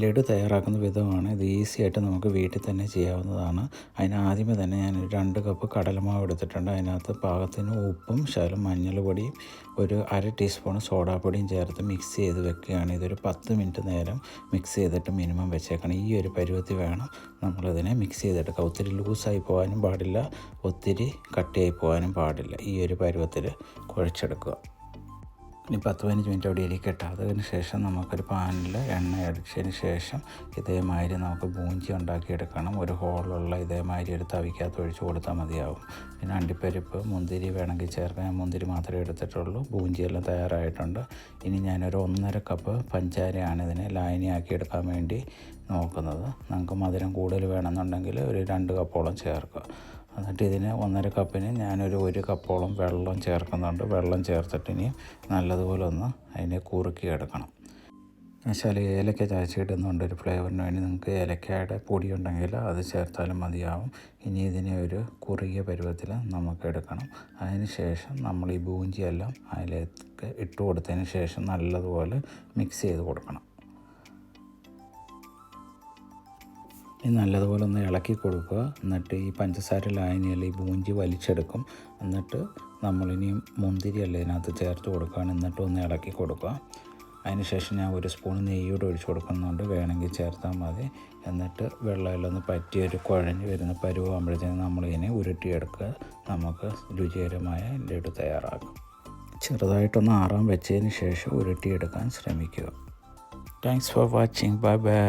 ലഡു തയ്യാറാക്കുന്ന വിധമാണ്. ഇത് ഈസി ആയിട്ട് നമുക്ക് വീട്ടിൽ തന്നെ ചെയ്യാവുന്നതാണ്. ആദ്യമേ തന്നെ ഞാൻ 2 കപ്പ് കടലമാവ് എടുത്തിട്ടുണ്ട്. അതിനകത്ത് പാകത്തിന് ഉപ്പും ശകലം മഞ്ഞൾപ്പൊടിയും ഒരു 1/2 ടീസ്പൂൺ സോഡാപ്പൊടിയും ചേർത്ത് മിക്സ് ചെയ്ത് വെക്കുകയാണ്. ഇതൊരു 10 മിനിറ്റ് നേരം മിക്സ് ചെയ്തിട്ട് മിനിമം വെച്ചേക്കണം. ഈ ഒരു പരുവത്തിൽ വേണം നമ്മളിതിനെ മിക്സ് ചെയ്തെടുക്കുക. ഒത്തിരി ലൂസായി പോകാനും പാടില്ല, ഒത്തിരി കട്ടിയായി പോകാനും പാടില്ല. ഈ ഒരു പരുവത്തിൽ കുഴച്ചെടുക്കുക. ഇനി 10-15 മിനിറ്റ് അവിടെ ഇരിക്കട്ടെ. അതിന് ശേഷം നമുക്കൊരു പാനിൽ എണ്ണ അടിച്ചതിന് ശേഷം ഇതേമാതിരി നമുക്ക് ബൂഞ്ചി ഉണ്ടാക്കിയെടുക്കണം. ഒരു ഹോളുള്ള ഇതേമാതിരി ഒരു തവിക്കകത്ത് ഒഴിച്ച് കൊടുത്താൽ മതിയാവും. പിന്നെ അണ്ടിപ്പരിപ്പ്, മുന്തിരി വേണമെങ്കിൽ ചേർക്കാൻ. ഞാൻ മുന്തിരി മാത്രമേ എടുത്തിട്ടുള്ളൂ. ബൂഞ്ചിയെല്ലാം തയ്യാറായിട്ടുണ്ട്. ഇനി ഞാനൊരു 1.5 കപ്പ് പഞ്ചാരയാണ് ഇതിനെ ലായനിയാക്കി എടുക്കാൻ വേണ്ടി നോക്കുന്നത്. നമുക്ക് മധുരം കൂടുതൽ വേണമെന്നുണ്ടെങ്കിൽ ഒരു 2 കപ്പോളം ചേർക്കുക. എന്നിട്ട് ഇതിന് 1.5 കപ്പിന് ഞാനൊരു 1 കപ്പോളം വെള്ളം ചേർക്കുന്നുണ്ട്. വെള്ളം ചേർത്തിട്ട് ഇനി നല്ലതുപോലെ ഒന്ന് അതിനെ കുറുക്കിയെടുക്കണം. എന്നുവെച്ചാൽ ഏലക്ക ചതച്ചിടുന്നുണ്ട് ഒരു ഫ്ലേവറിന് വേണ്ടി. നിങ്ങൾക്ക് ഏലക്കയുടെ പൊടി ഉണ്ടെങ്കിൽ അത് ചേർത്താലും മതിയാവും. ഇനി ഇതിനെ ഒരു കുറുകിയ പരുവത്തിൽ നമുക്ക് എടുക്കണം. അതിന് ശേഷം നമ്മൾ ഈ ബൂഞ്ചിയെല്ലാം അതിലേക്ക് ഇട്ട് കൊടുത്തതിന് ശേഷം നല്ലതുപോലെ മിക്സ് ചെയ്ത് കൊടുക്കണം. ഇനി നല്ലതുപോലെ ഒന്ന് ഇളക്കി കൊടുക്കുക. എന്നിട്ട് ഈ പഞ്ചസാര ലായനിയിൽ ഈ ബൂഞ്ചി വലിച്ചെടുക്കും. എന്നിട്ട് നമ്മളിനി മുന്തിരിയല്ല ഇതിനകത്ത് ചേർത്ത് കൊടുക്കുകയാണ്. എന്നിട്ട് ഒന്ന് ഇളക്കി കൊടുക്കുക. അതിന് ശേഷം ഞാൻ 1 സ്പൂൺ നെയ്യോട് ഒഴിച്ച് കൊടുക്കുന്നുണ്ട്. വേണമെങ്കിൽ ചേർത്താൽ മതി. എന്നിട്ട് വെള്ളമെല്ലാം ഒന്ന് പറ്റിയൊരു കുഴഞ്ഞ് വരുന്ന പരുവാകുമ്പോഴത്തേക്കും നമ്മളിതിനെ ഉരുട്ടിയെടുക്കുക. നമുക്ക് രുചികരമായ ലഡു തയ്യാറാക്കാം. ചെറുതായിട്ടൊന്ന് ആറാൻ വെച്ചതിന് ശേഷം ഉരുട്ടിയെടുക്കാൻ ശ്രമിക്കുക. Thanks for watching. Bye bye.